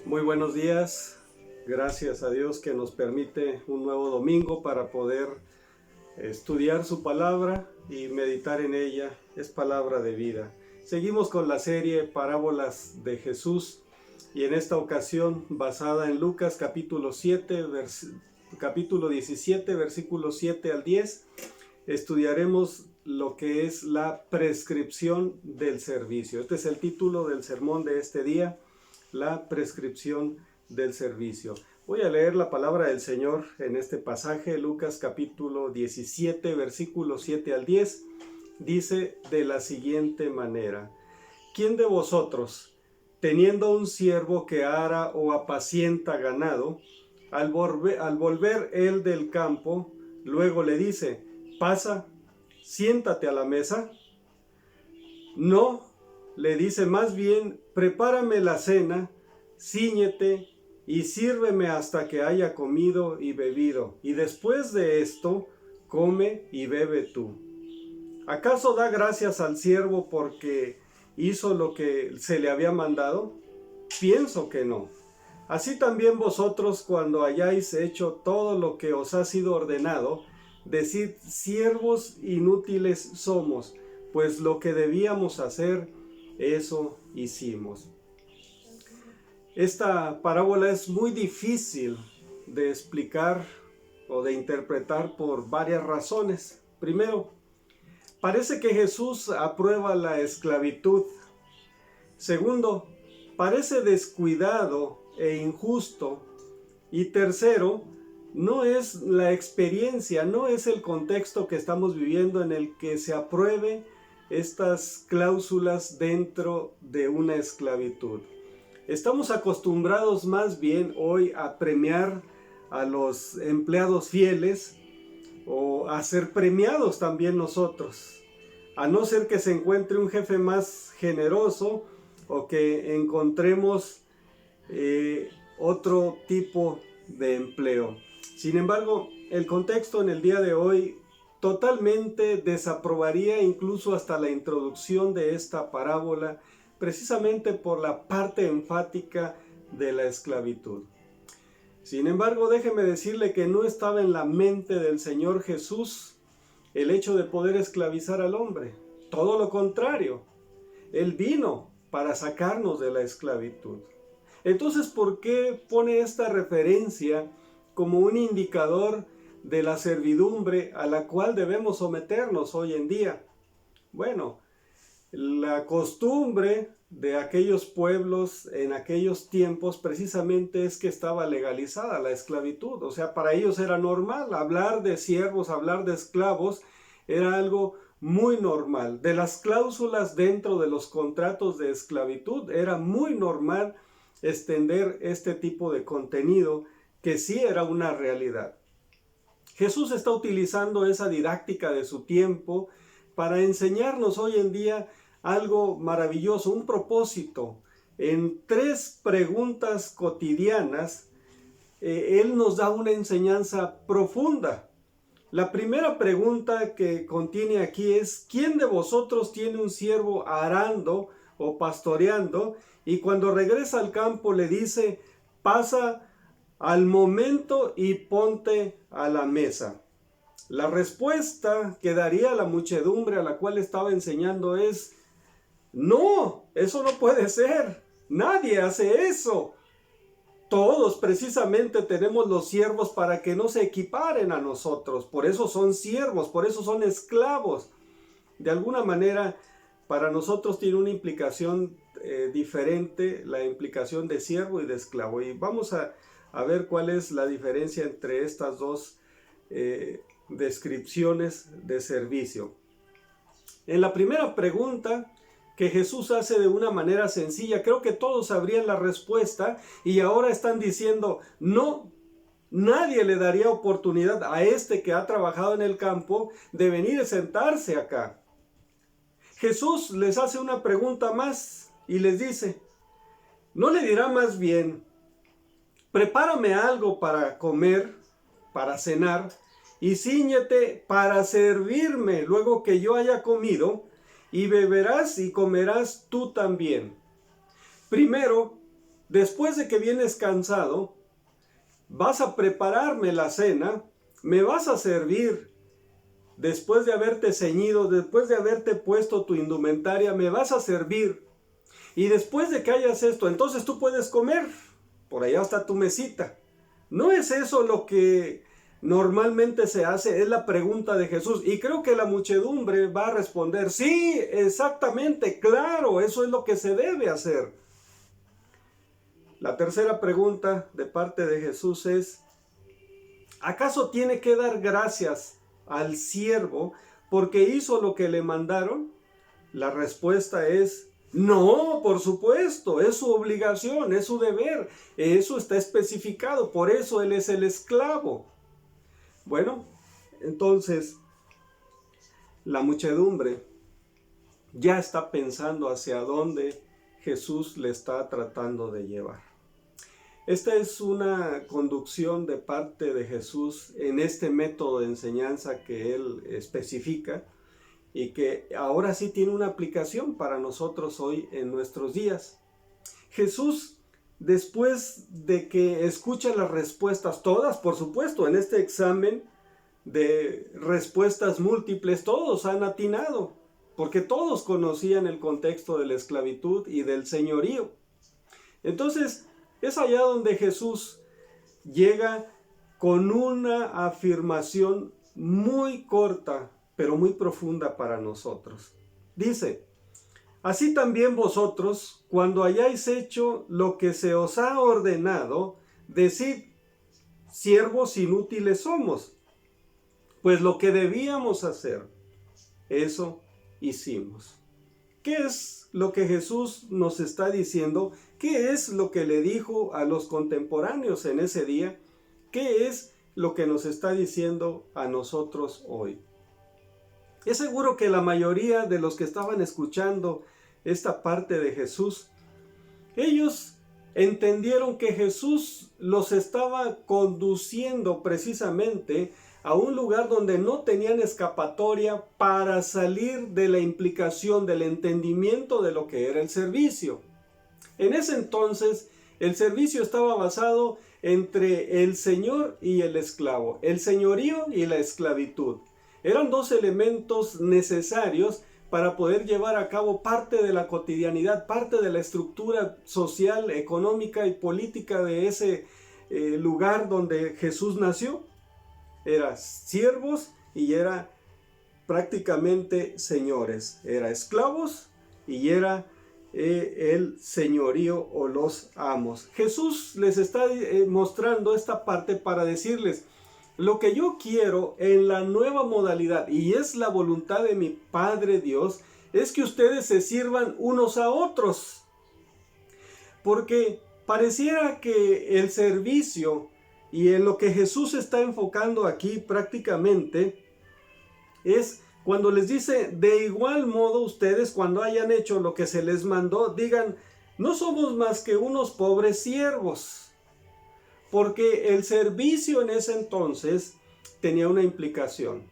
Muy buenos días, gracias a Dios que nos permite un nuevo domingo para poder estudiar su palabra y meditar en ella. Es palabra de vida. Seguimos con la serie Parábolas de Jesús y en esta ocasión basada en Lucas capítulo 17, versículos 7 al 10, estudiaremos lo que es la prescripción del servicio. Este es el título del sermón de este día, la prescripción del servicio. Voy a leer la palabra del Señor en este pasaje, Lucas capítulo 17, versículos 7 al 10. Dice de la siguiente manera: ¿Quién de vosotros, teniendo un siervo que ara o apacienta ganado, al volver él del campo, luego le dice: pasa, siéntate a la mesa? No, le dice más bien: prepárame la cena, cíñete y sírveme hasta que haya comido y bebido, y después de esto, come y bebe tú. ¿Acaso da gracias al siervo porque hizo lo que se le había mandado? Pienso que no. Así también vosotros, cuando hayáis hecho todo lo que os ha sido ordenado, decid: siervos inútiles somos, pues lo que debíamos hacer, eso hicimos. Esta parábola es muy difícil de explicar o de interpretar por varias razones. Primero, parece que Jesús aprueba la esclavitud. Segundo, parece descuidado e injusto. Y tercero, no es la experiencia, no es el contexto que estamos viviendo en el que se apruebe estas cláusulas dentro de una esclavitud. Estamos acostumbrados más bien hoy a premiar a los empleados fieles o a ser premiados también nosotros, a no ser que se encuentre un jefe más generoso o que encontremos otro tipo de empleo. Sin embargo, el contexto en el día de hoy totalmente desaprobaría incluso hasta la introducción de esta parábola, precisamente por la parte enfática de la esclavitud. Sin embargo, déjeme decirle que no estaba en la mente del Señor Jesús el hecho de poder esclavizar al hombre. Todo lo contrario, Él vino para sacarnos de la esclavitud. Entonces, ¿por qué pone esta referencia como un indicador de la servidumbre a la cual debemos someternos hoy en día? Bueno, la costumbre de aquellos pueblos en aquellos tiempos precisamente es que estaba legalizada la esclavitud. O sea, para ellos era normal hablar de siervos, hablar de esclavos, era algo muy normal. De las cláusulas dentro de los contratos de esclavitud era muy normal extender este tipo de contenido que sí era una realidad. Jesús está utilizando esa didáctica de su tiempo para enseñarnos hoy en día algo maravilloso, un propósito. En 3 preguntas cotidianas, Él nos da una enseñanza profunda. La primera pregunta que contiene aquí es: ¿quién de vosotros tiene un siervo arando o pastoreando y cuando regresa al campo le dice: pasa al momento y ponte a la mesa? La respuesta que daría la muchedumbre a la cual estaba enseñando es: no, eso no puede ser. Nadie hace eso. Todos precisamente tenemos los siervos para que no se equiparen a nosotros. Por eso son siervos, por eso son esclavos. De alguna manera, para nosotros tiene una implicación diferente, la implicación de siervo y de esclavo. Y vamos a ver cuál es la diferencia entre estas dos descripciones de servicio. En la primera pregunta que Jesús hace de una manera sencilla, creo que todos sabrían la respuesta y ahora están diciendo: no, nadie le daría oportunidad a este que ha trabajado en el campo de venir a sentarse acá. Jesús les hace una pregunta más y les dice: ¿no le dirá más bien: prepárame algo para comer, para cenar, y cíñete para servirme luego que yo haya comido, y beberás y comerás tú también? Primero, después de que vienes cansado, vas a prepararme la cena, me vas a servir, después de haberte ceñido, después de haberte puesto tu indumentaria, me vas a servir. Y después de que hayas esto, entonces tú puedes comer. Por allá está tu mesita. ¿No es eso lo que normalmente se hace? Es la pregunta de Jesús. Y creo que la muchedumbre va a responder, sí, exactamente, claro, eso es lo que se debe hacer. La tercera pregunta de parte de Jesús es, ¿acaso tiene que dar gracias al siervo porque hizo lo que le mandaron? La respuesta es no, por supuesto, es su obligación, es su deber, eso está especificado, por eso él es el esclavo. Bueno, entonces la muchedumbre ya está pensando hacia dónde Jesús le está tratando de llevar. Esta es una conducción de parte de Jesús en este método de enseñanza que él especifica y que ahora sí tiene una aplicación para nosotros hoy en nuestros días. Jesús, después de que escucha las respuestas, todas por supuesto, en este examen de respuestas múltiples, todos han atinado, porque todos conocían el contexto de la esclavitud y del señorío. Entonces, es allá donde Jesús llega con una afirmación muy corta, pero muy profunda para nosotros. Dice, así también vosotros, cuando hayáis hecho lo que se os ha ordenado, decid, siervos inútiles somos, pues lo que debíamos hacer, eso hicimos. ¿Qué es lo que Jesús nos está diciendo? ¿Qué es lo que le dijo a los contemporáneos en ese día? ¿Qué es lo que nos está diciendo a nosotros hoy? Es seguro que la mayoría de los que estaban escuchando esta parte de Jesús, ellos entendieron que Jesús los estaba conduciendo precisamente a un lugar donde no tenían escapatoria para salir de la implicación del entendimiento de lo que era el servicio. En ese entonces, el servicio estaba basado entre el señor y el esclavo, el señorío y la esclavitud. Eran dos elementos necesarios para poder llevar a cabo parte de la cotidianidad, parte de la estructura social, económica y política de ese lugar donde Jesús nació. Era siervos y era prácticamente señores. Era esclavos y era el señorío o los amos. Jesús les está mostrando esta parte para decirles, lo que yo quiero en la nueva modalidad, y es la voluntad de mi Padre Dios, es que ustedes se sirvan unos a otros. Porque pareciera que el servicio, y en lo que Jesús está enfocando aquí prácticamente, es cuando les dice, de igual modo ustedes cuando hayan hecho lo que se les mandó, digan, no somos más que unos pobres siervos. Porque el servicio en ese entonces tenía una implicación.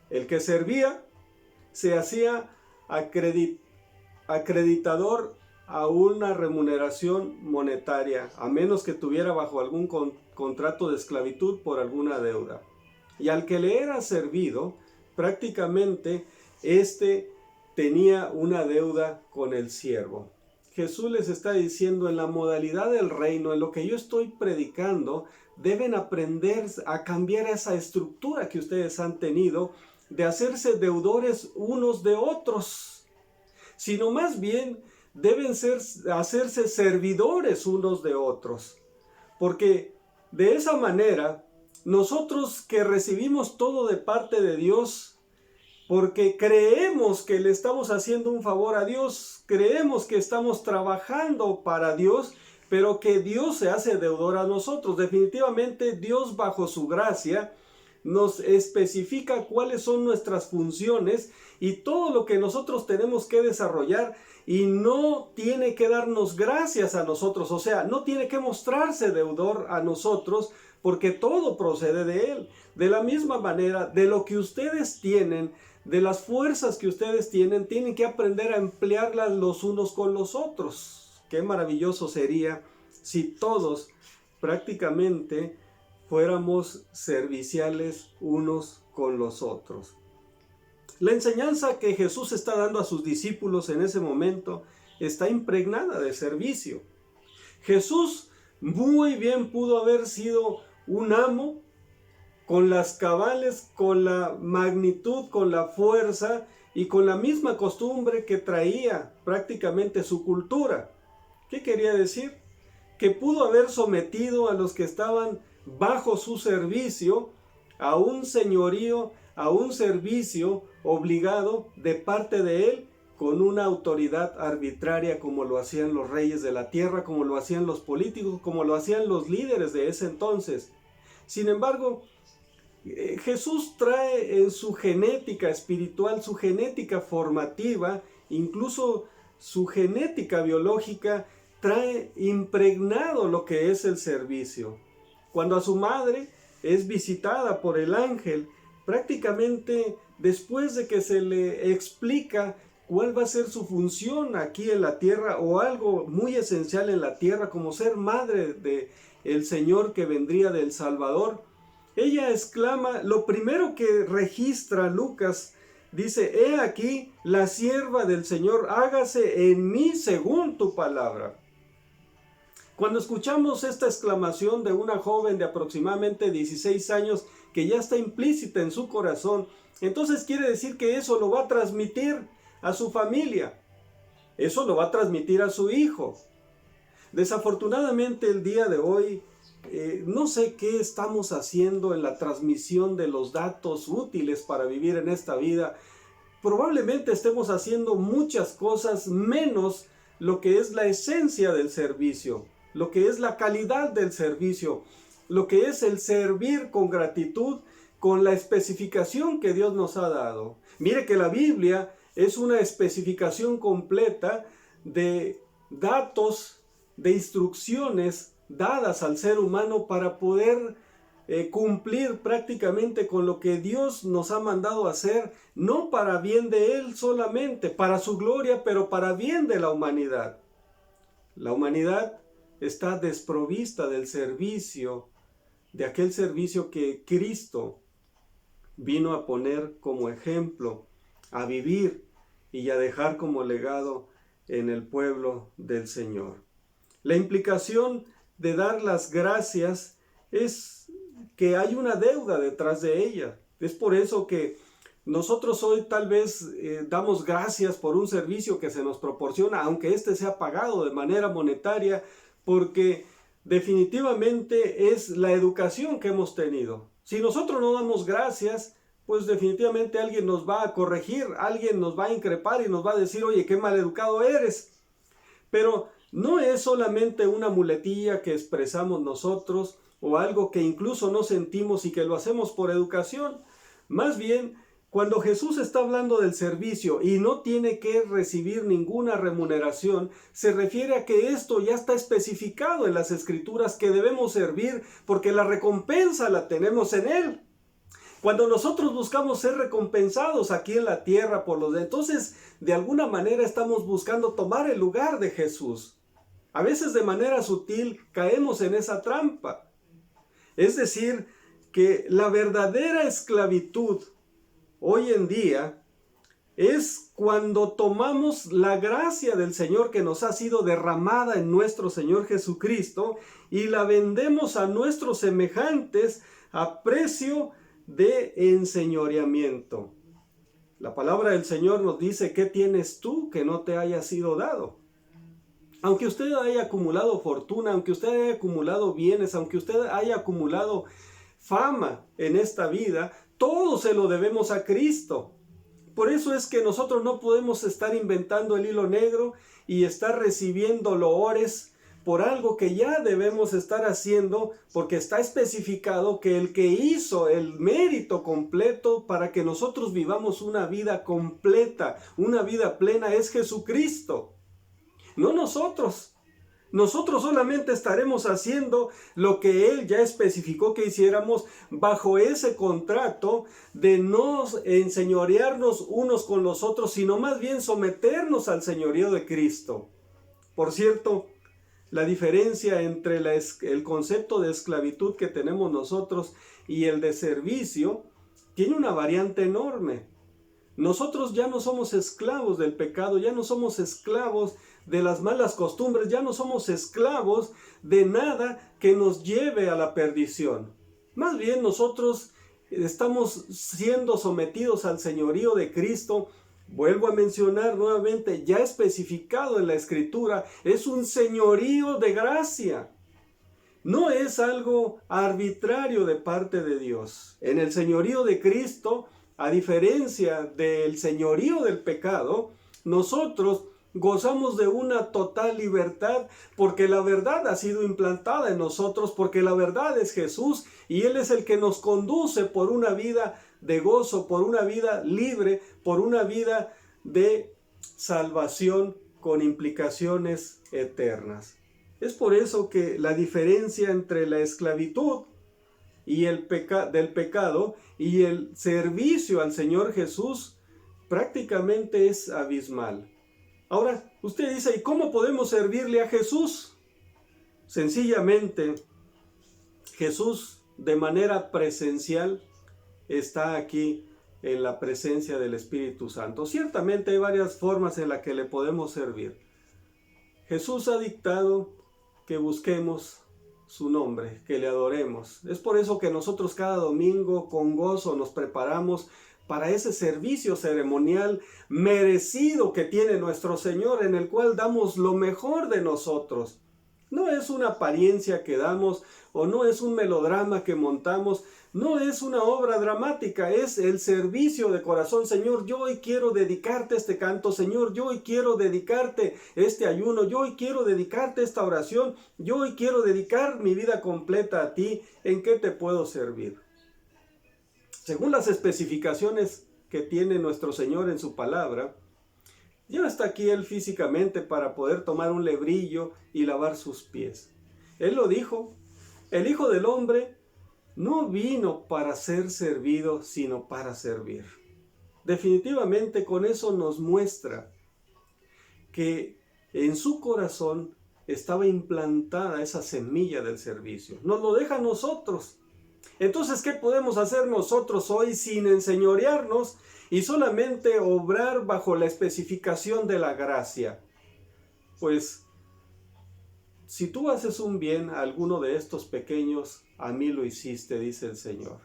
El que servía se hacía acreditador a una remuneración monetaria, a menos que tuviera bajo algún contrato de esclavitud por alguna deuda. Y al que le era servido, prácticamente éste tenía una deuda con el siervo. Jesús les está diciendo, en la modalidad del reino, en lo que yo estoy predicando, deben aprender a cambiar esa estructura que ustedes han tenido de hacerse deudores unos de otros, sino más bien deben hacerse servidores unos de otros, porque de esa manera nosotros que recibimos todo de parte de Dios, porque creemos que le estamos haciendo un favor a Dios, creemos que estamos trabajando para Dios, pero que Dios se hace deudor a nosotros. Definitivamente Dios, bajo su gracia, nos especifica cuáles son nuestras funciones y todo lo que nosotros tenemos que desarrollar, y no tiene que darnos gracias a nosotros, o sea, no tiene que mostrarse deudor a nosotros, porque todo procede de Él. De la misma manera, de lo que ustedes tienen, de las fuerzas que ustedes tienen, tienen que aprender a emplearlas los unos con los otros. Qué maravilloso sería si todos prácticamente fuéramos serviciales unos con los otros. La enseñanza que Jesús está dando a sus discípulos en ese momento está impregnada de servicio. Jesús muy bien pudo haber sido un amo con las cabales, con la magnitud, con la fuerza y con la misma costumbre que traía prácticamente su cultura. ¿Qué quería decir? Que pudo haber sometido a los que estaban bajo su servicio a un señorío, a un servicio obligado de parte de él con una autoridad arbitraria, como lo hacían los reyes de la tierra, como lo hacían los políticos, como lo hacían los líderes de ese entonces. Sin embargo, Jesús trae en su genética espiritual, su genética formativa, incluso su genética biológica, trae impregnado lo que es el servicio. Cuando a su madre es visitada por el ángel, prácticamente después de que se le explica cuál va a ser su función aquí en la tierra, o algo muy esencial en la tierra, como ser madre de el Señor que vendría del Salvador, ella exclama, lo primero que registra Lucas, dice, he aquí la sierva del Señor, hágase en mí según tu palabra. Cuando escuchamos esta exclamación de una joven de aproximadamente 16 años que ya está implícita en su corazón, entonces quiere decir que eso lo va a transmitir a su familia, eso lo va a transmitir a su hijo. Desafortunadamente el día de hoy, no sé qué estamos haciendo en la transmisión de los datos útiles para vivir en esta vida. Probablemente estemos haciendo muchas cosas menos lo que es la esencia del servicio, lo que es la calidad del servicio, lo que es el servir con gratitud, con la especificación que Dios nos ha dado. Mire que la Biblia es una especificación completa de datos, de instrucciones dadas al ser humano para poder cumplir prácticamente con lo que Dios nos ha mandado hacer, no para bien de Él solamente, para su gloria, pero para bien de la humanidad. La humanidad está desprovista del servicio, de aquel servicio que Cristo vino a poner como ejemplo, a vivir y a dejar como legado en el pueblo del Señor. La implicación de dar las gracias es que hay una deuda detrás de ella. Es por eso que nosotros hoy tal vez damos gracias por un servicio que se nos proporciona, aunque éste sea pagado de manera monetaria, porque definitivamente es la educación que hemos tenido. Si nosotros no damos gracias, pues definitivamente alguien nos va a corregir, alguien nos va a increpar y nos va a decir, oye, qué mal educado eres. Pero no es solamente una muletilla que expresamos nosotros o algo que incluso no sentimos y que lo hacemos por educación. Más bien, cuando Jesús está hablando del servicio y no tiene que recibir ninguna remuneración, se refiere a que esto ya está especificado en las Escrituras, que debemos servir porque la recompensa la tenemos en Él. Cuando nosotros buscamos ser recompensados aquí en la tierra por los demás, entonces de alguna manera estamos buscando tomar el lugar de Jesús. A veces de manera sutil caemos en esa trampa. Es decir, que la verdadera esclavitud hoy en día es cuando tomamos la gracia del Señor que nos ha sido derramada en nuestro Señor Jesucristo y la vendemos a nuestros semejantes a precio de enseñoreamiento. La palabra del Señor nos dice, ¿qué tienes tú que no te haya sido dado? Aunque usted haya acumulado fortuna, aunque usted haya acumulado bienes, aunque usted haya acumulado fama en esta vida, todo se lo debemos a Cristo. Por eso es que nosotros no podemos estar inventando el hilo negro y estar recibiendo loores por algo que ya debemos estar haciendo, porque está especificado que el que hizo el mérito completo para que nosotros vivamos una vida completa, una vida plena, es Jesucristo. No nosotros. Nosotros solamente estaremos haciendo lo que Él ya especificó que hiciéramos bajo ese contrato de no enseñorearnos unos con los otros, sino más bien someternos al señorío de Cristo. Por cierto, La diferencia entre el concepto de esclavitud que tenemos nosotros y el de servicio tiene una variante enorme. Nosotros ya no somos esclavos del pecado, ya no somos esclavos de las malas costumbres, ya no somos esclavos de nada que nos lleve a la perdición. Más bien nosotros estamos siendo sometidos al señorío de Cristo. Vuelvo a mencionar nuevamente, ya especificado en la Escritura, es un señorío de gracia. No es algo arbitrario de parte de Dios. En el señorío de Cristo, a diferencia del señorío del pecado, nosotros gozamos de una total libertad porque la verdad ha sido implantada en nosotros, porque la verdad es Jesús y Él es el que nos conduce por una vida de gozo, por una vida libre, por una vida de salvación con implicaciones eternas. Es por eso que la diferencia entre la esclavitud y del pecado y el servicio al Señor Jesús prácticamente es abismal. Ahora, usted dice, ¿y cómo podemos servirle a Jesús? Sencillamente, Jesús de manera presencial está aquí en la presencia del Espíritu Santo. Ciertamente hay varias formas en las que le podemos servir. Jesús ha dictado que busquemos su nombre, que le adoremos. Es por eso que nosotros cada domingo con gozo nos preparamos para ese servicio ceremonial merecido que tiene nuestro Señor, en el cual damos lo mejor de nosotros. No es una apariencia que damos o no es un melodrama que montamos, no es una obra dramática, es el servicio de corazón. Señor, yo hoy quiero dedicarte este canto. Señor, yo hoy quiero dedicarte este ayuno. Yo hoy quiero dedicarte esta oración. Yo hoy quiero dedicar mi vida completa a ti. ¿En qué te puedo servir? Según las especificaciones que tiene nuestro Señor en su palabra, ya no está aquí Él físicamente para poder tomar un lebrillo y lavar sus pies. Él lo dijo, el Hijo del Hombre no vino para ser servido, sino para servir. Definitivamente con eso nos muestra que en su corazón estaba implantada esa semilla del servicio. Nos lo deja a nosotros. Entonces, ¿qué podemos hacer nosotros hoy sin enseñorearnos y solamente obrar bajo la especificación de la gracia? Pues, si tú haces un bien a alguno de estos pequeños, a mí lo hiciste, dice el Señor.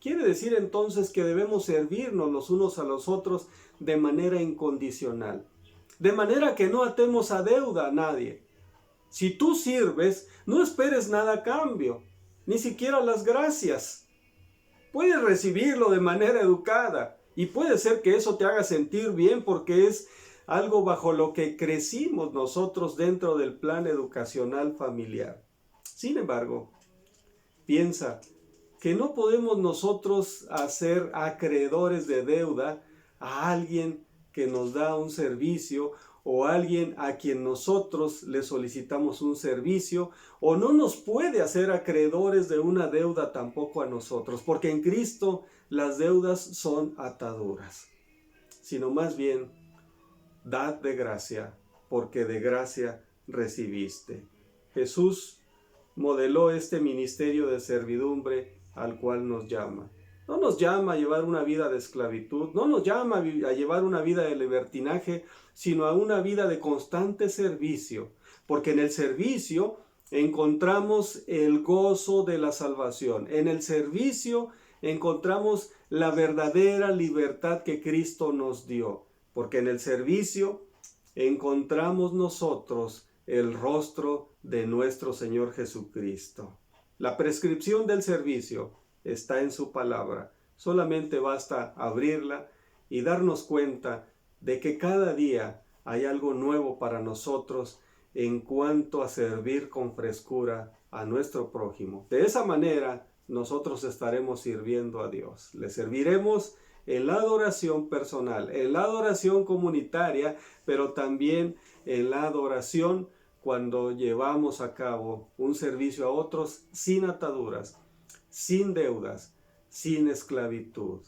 Quiere decir entonces que debemos servirnos los unos a los otros de manera incondicional, de manera que no atemos a deuda a nadie. Si tú sirves, no esperes nada a cambio, ni siquiera las gracias. Puedes recibirlo de manera educada y puede ser que eso te haga sentir bien porque es algo bajo lo que crecimos nosotros dentro del plan educacional familiar. Sin embargo, piensa que no podemos nosotros hacer acreedores de deuda a alguien que nos da un servicio o alguien a quien nosotros le solicitamos un servicio, o no nos puede hacer acreedores de una deuda tampoco a nosotros, porque en Cristo las deudas son ataduras, sino más bien dad de gracia, porque de gracia recibiste. Jesús modeló este ministerio de servidumbre al cual nos llama. No nos llama a llevar una vida de esclavitud, no nos llama a llevar una vida de libertinaje, sino a una vida de constante servicio, porque en el servicio encontramos el gozo de la salvación. En el servicio encontramos la verdadera libertad que Cristo nos dio, porque en el servicio encontramos nosotros el rostro de nuestro Señor Jesucristo. La prescripción del servicio está en su palabra. Solamente basta abrirla y darnos cuenta de que cada día hay algo nuevo para nosotros en cuanto a servir con frescura a nuestro prójimo. De esa manera nosotros estaremos sirviendo a Dios. Le serviremos en la adoración personal, en la adoración comunitaria, pero también en la adoración cuando llevamos a cabo un servicio a otros sin ataduras, sin deudas, sin esclavitud.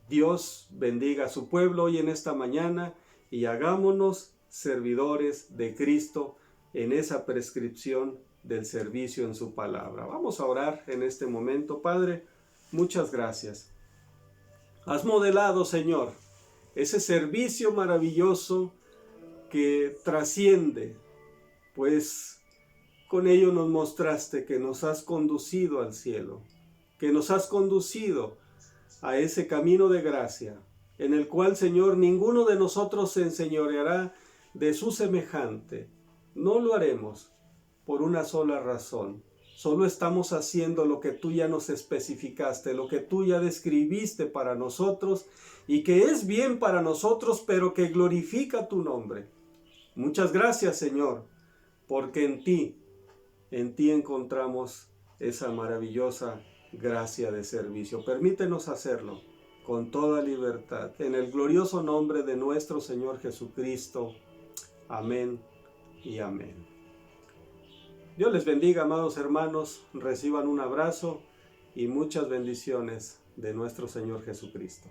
Dios bendiga a su pueblo hoy en esta mañana y hagámonos servidores de Cristo en esa prescripción del servicio en su palabra. Vamos a orar en este momento. Padre, muchas gracias. Has modelado, Señor, ese servicio maravilloso que trasciende, pues con ello nos mostraste que nos has conducido al cielo, que nos has conducido a ese camino de gracia, en el cual, Señor, ninguno de nosotros se enseñoreará de su semejante. No lo haremos por una sola razón. Solo estamos haciendo lo que tú ya nos especificaste, lo que tú ya describiste para nosotros y que es bien para nosotros, pero que glorifica tu nombre. Muchas gracias, Señor, porque en ti encontramos esa maravillosa gracia de servicio. Permítenos hacerlo con toda libertad, en el glorioso nombre de nuestro Señor Jesucristo. Amén y amén. Dios les bendiga, amados hermanos, reciban un abrazo y muchas bendiciones de nuestro Señor Jesucristo.